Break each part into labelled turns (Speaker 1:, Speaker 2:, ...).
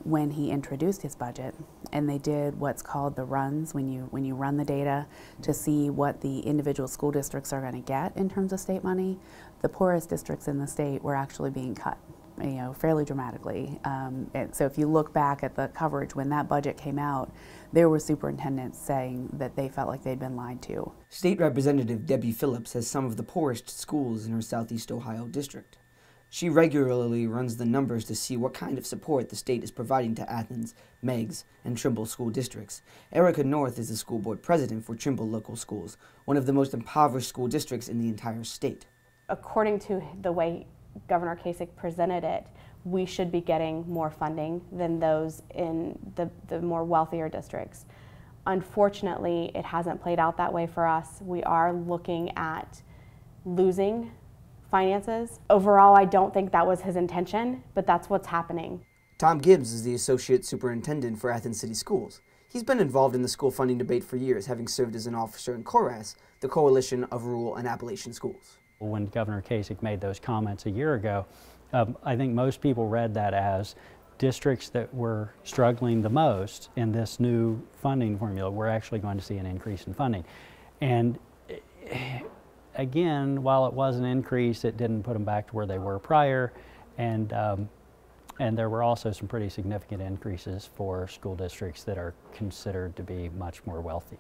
Speaker 1: when he introduced his budget, and they did what's called the runs, when you run the data to see what the individual school districts are going to get in terms of state money, the poorest districts in the state were actually being cut, fairly dramatically. And so if you look back at the coverage when that budget came out, there were superintendents saying that they felt like they'd been lied to.
Speaker 2: State Representative Debbie Phillips has some of the poorest schools in her Southeast Ohio district. She regularly runs the numbers to see what kind of support the state is providing to Athens, Meigs, and Trimble school districts. Erica North is the school board president for Trimble Local Schools, one of the most impoverished school districts in the entire state.
Speaker 3: According to the way Governor Kasich presented it, we should be getting more funding than those in the more wealthier districts. Unfortunately, it hasn't played out that way for us. We are looking at losing finances. Overall, I don't think that was his intention, but that's what's happening.
Speaker 2: Tom Gibbs is the Associate Superintendent for Athens City Schools. He's been involved in the school funding debate for years, having served as an officer in CORAS, the Coalition of Rural and Appalachian Schools.
Speaker 4: When Governor Kasich made those comments a year ago, I think most people read that as districts that were struggling the most in this new funding formula, we're actually going to see an increase in funding. And again, while it was an increase, it didn't put them back to where they were prior, and there were also some pretty significant increases for school districts that are considered to be much more wealthy.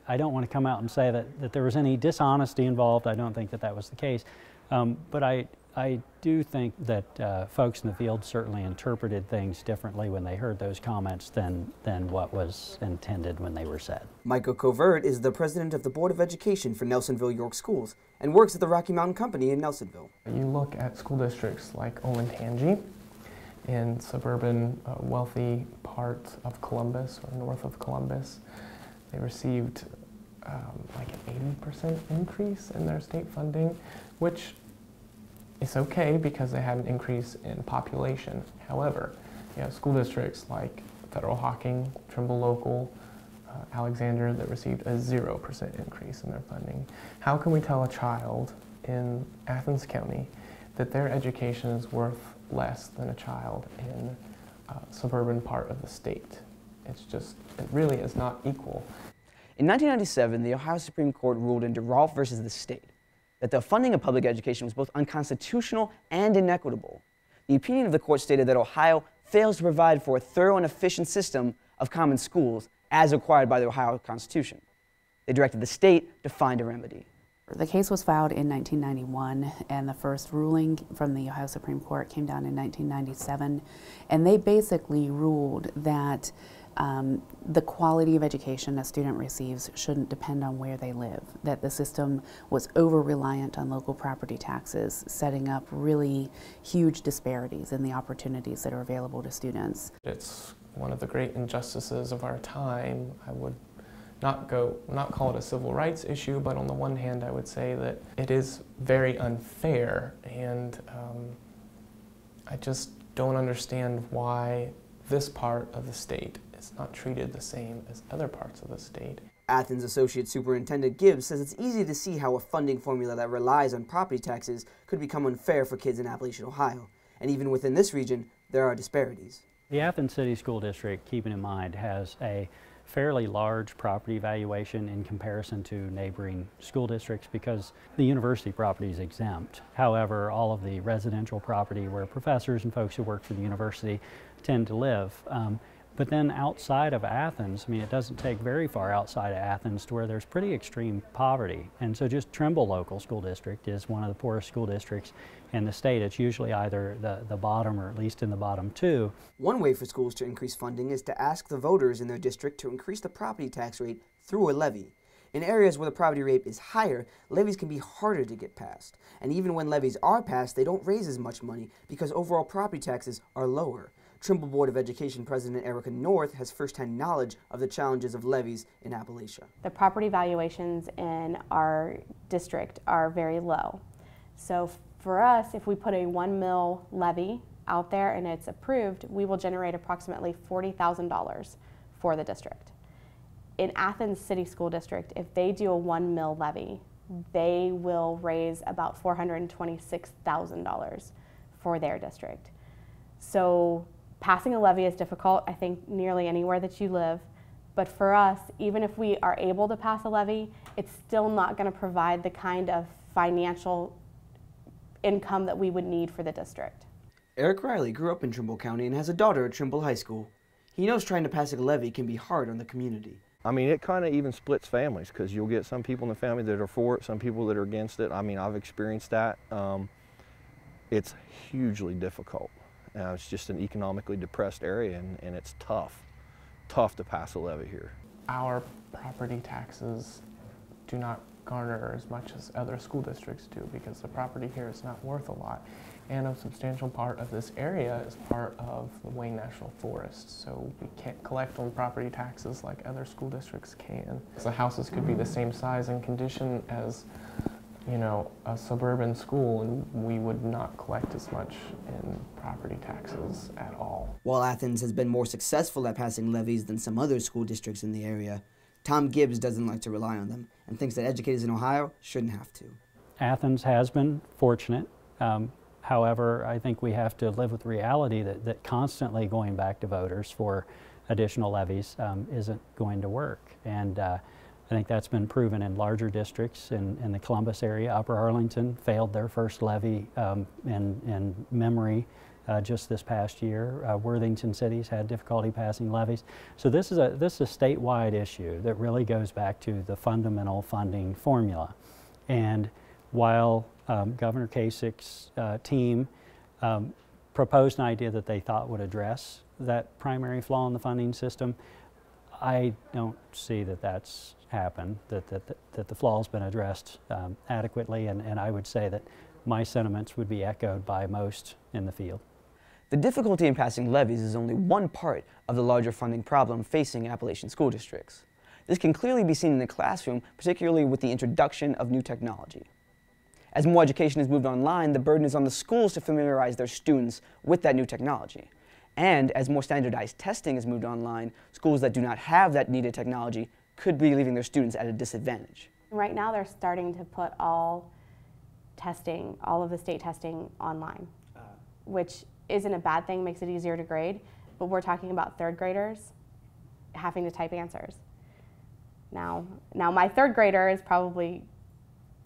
Speaker 4: I don't want to come out and say that there was any dishonesty involved. I don't think that was the case, but I do think that folks in the field certainly interpreted things differently when they heard those comments than what was intended when they were said.
Speaker 2: Michael Covert is the president of the Board of Education for Nelsonville York Schools and works at the Rocky Mountain Company in Nelsonville.
Speaker 5: You look at school districts like Olentangy in suburban wealthy parts of Columbus or north of Columbus. They received like an 80% increase in their state funding, which it's okay because they had an increase in population. However, you have school districts like Federal Hocking, Trimble Local, Alexander that received a 0% increase in their funding. How can we tell a child in Athens County that their education is worth less than a child in a suburban part of the state? It really is not equal.
Speaker 2: In 1997, the Ohio Supreme Court ruled in DeRolf versus the state that the funding of public education was both unconstitutional and inequitable. The opinion of the court stated that Ohio fails to provide for a thorough and efficient system of common schools as required by the Ohio Constitution. They directed the state to find a remedy.
Speaker 1: The case was filed in 1991, and the first ruling from the Ohio Supreme Court came down in 1997, and they basically ruled that the quality of education a student receives shouldn't depend on where they live, that the system was over-reliant on local property taxes, setting up really huge disparities in the opportunities that are available to students.
Speaker 5: It's one of the great injustices of our time. I would not call it a civil rights issue, but on the one hand I would say that it is very unfair, and I just don't understand why this part of the state is not treated the same as other parts of the state.
Speaker 2: Athens Associate Superintendent Gibbs says it's easy to see how a funding formula that relies on property taxes could become unfair for kids in Appalachian Ohio. And even within this region, there are disparities.
Speaker 4: The Athens City School District, keeping in mind, has a fairly large property valuation in comparison to neighboring school districts because the university property is exempt. However, all of the residential property where professors and folks who work for the university tend to live. But then outside of Athens, I mean, it doesn't take very far outside of Athens to where there's pretty extreme poverty. And so just Trimble Local School District is one of the poorest school districts in the state. It's usually either the bottom or at least in the bottom two.
Speaker 2: One way for schools to increase funding is to ask the voters in their district to increase the property tax rate through a levy. In areas where the property rate is higher, levies can be harder to get passed. And even when levies are passed, they don't raise as much money because overall property taxes are lower. Trimble Board of Education President Erica North has firsthand knowledge of the challenges of levies in Appalachia.
Speaker 3: The property valuations in our district are very low. So for us, if we put a 1 mil levy out there and it's approved, we will generate approximately $40,000 for the district. In Athens City School District, if they do a 1 mil levy, they will raise about $426,000 for their district. So Passing a levy is difficult, I think, nearly anywhere that you live. But for us, even if we are able to pass a levy, it's still not going to provide the kind of financial income that we would need for the district.
Speaker 2: Eric Riley grew up in Trimble County and has a daughter at Trimble High School. He knows trying to pass a levy can be hard on the community.
Speaker 6: I mean, it kind of even splits families, because you'll get some people in the family that are for it, some people that are against it. I mean, I've experienced that. It's hugely difficult. It's just an economically depressed area, and it's tough to pass a levy here.
Speaker 5: Our property taxes do not garner as much as other school districts do, because the property here is not worth a lot. And a substantial part of this area is part of the Wayne National Forest, so we can't collect on property taxes like other school districts can. The houses could be the same size and condition as, you know, a suburban school, and we would not collect as much in property taxes at all.
Speaker 2: While Athens has been more successful at passing levies than some other school districts in the area, Tom Gibbs doesn't like to rely on them and thinks that educators in Ohio shouldn't have to.
Speaker 4: Athens has been fortunate. However, I think we have to live with reality that constantly going back to voters for additional levies isn't going to work. And I think that's been proven in larger districts in the Columbus area. Upper Arlington failed their first levy in memory just this past year. Worthington cities had difficulty passing levies. So this is a statewide issue that really goes back to the fundamental funding formula. And while Governor Kasich's team proposed an idea that they thought would address that primary flaw in the funding system, I don't see that that's happened, that the flaw's been addressed adequately, and I would say that my sentiments would be echoed by most in the field.
Speaker 2: The difficulty in passing levies is only one part of the larger funding problem facing Appalachian school districts. This can clearly be seen in the classroom, particularly with the introduction of new technology. As more education has moved online, the burden is on the schools to familiarize their students with that new technology. And as more standardized testing has moved online, schools that do not have that needed technology could be leaving their students at a disadvantage.
Speaker 3: Right now they're starting to put all of the state testing online, which isn't a bad thing, makes it easier to grade, but we're talking about third graders having to type answers. Now my third grader is probably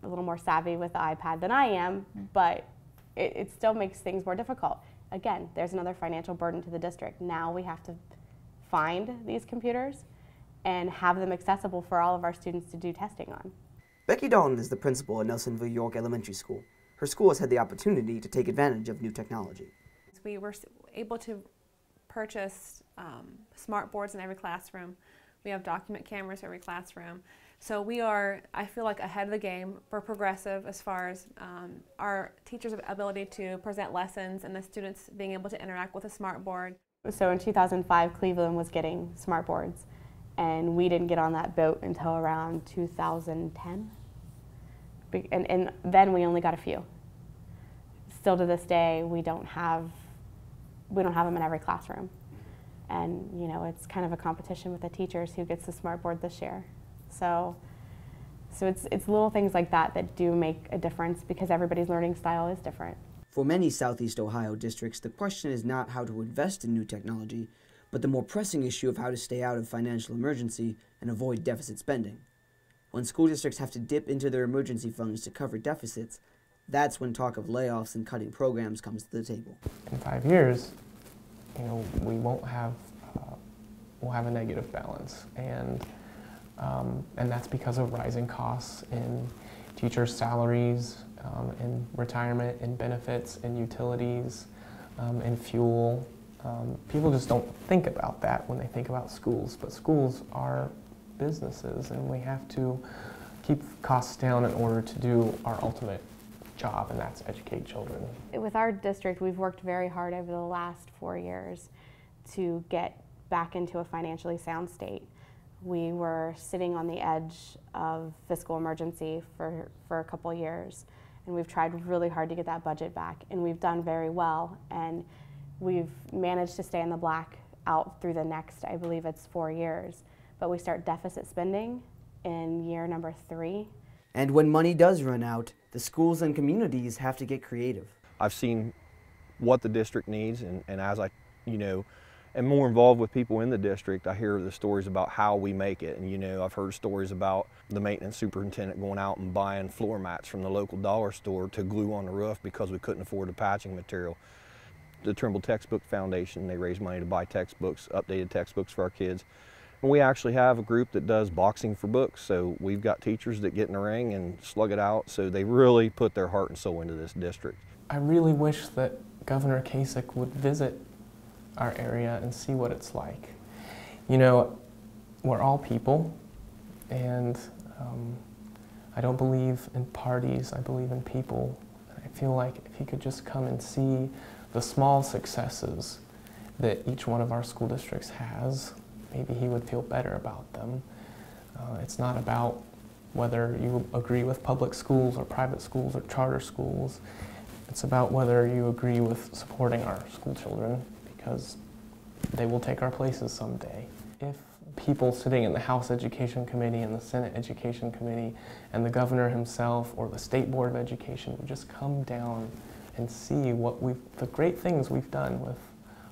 Speaker 3: a little more savvy with the iPad than I am, but it still makes things more difficult. Again, there's another financial burden to the district. Now we have to find these computers and have them accessible for all of our students to do testing on.
Speaker 2: Becky Dalton is the principal at Nelsonville York Elementary School. Her school has had the opportunity to take advantage of new technology.
Speaker 7: We were able to purchase smart boards in every classroom. We have document cameras in every classroom. So we are, I feel like, ahead of the game. We're progressive as far as our teachers' ability to present lessons and the students being able to interact with a smart board.
Speaker 3: So in 2005, Cleveland was getting smart boards, and we didn't get on that boat until around 2010. And then we only got a few. Still to this day, we don't have them in every classroom. And you know, it's kind of a competition with the teachers who gets the smart board this year. So it's little things like that that do make a difference, because everybody's learning style is different.
Speaker 2: For many Southeast Ohio districts, the question is not how to invest in new technology, but the more pressing issue of how to stay out of financial emergency and avoid deficit spending. When school districts have to dip into their emergency funds to cover deficits, that's when talk of layoffs and cutting programs comes to the table.
Speaker 5: In 5 years, you know, we won't have, we'll have a negative balance, and that's because of rising costs in teachers' salaries, in retirement, in benefits, in utilities, in fuel. People just don't think about that when they think about schools, but schools are businesses, and we have to keep costs down in order to do our ultimate job, and that's educate children.
Speaker 3: With our district, we've worked very hard over the last 4 years to get back into a financially sound state. We were sitting on the edge of fiscal emergency for a couple years, and we've tried really hard to get that budget back, and we've done very well, and we've managed to stay in the black out through the next, I believe it's 4 years. But we start deficit spending in year number 3.
Speaker 2: And when money does run out, the schools and communities have to get creative.
Speaker 6: I've seen what the district needs, and as I you know, am more involved with people in the district, I hear the stories about how we make it. And, you know, I've heard stories about the maintenance superintendent going out and buying floor mats from the local dollar store to glue on the roof because we couldn't afford the patching material. The Trimble Textbook Foundation, they raise money to buy textbooks, updated textbooks for our kids. And we actually have a group that does boxing for books, so we've got teachers that get in the ring and slug it out, so they really put their heart and soul into this district.
Speaker 5: I really wish that Governor Kasich would visit our area and see what it's like. You know, we're all people, and I don't believe in parties, I believe in people. I feel like if he could just come and see the small successes that each one of our school districts has, maybe he would feel better about them. It's not about whether you agree with public schools or private schools or charter schools. It's about whether you agree with supporting our school children, because they will take our places someday. If people sitting in the House Education Committee and the Senate Education Committee and the governor himself or the State Board of Education would just come down and see the great things we've done with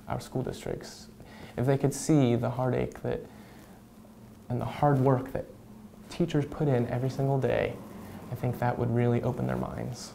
Speaker 5: our school districts, if they could see the heartache and the hard work that teachers put in every single day, I think that would really open their minds.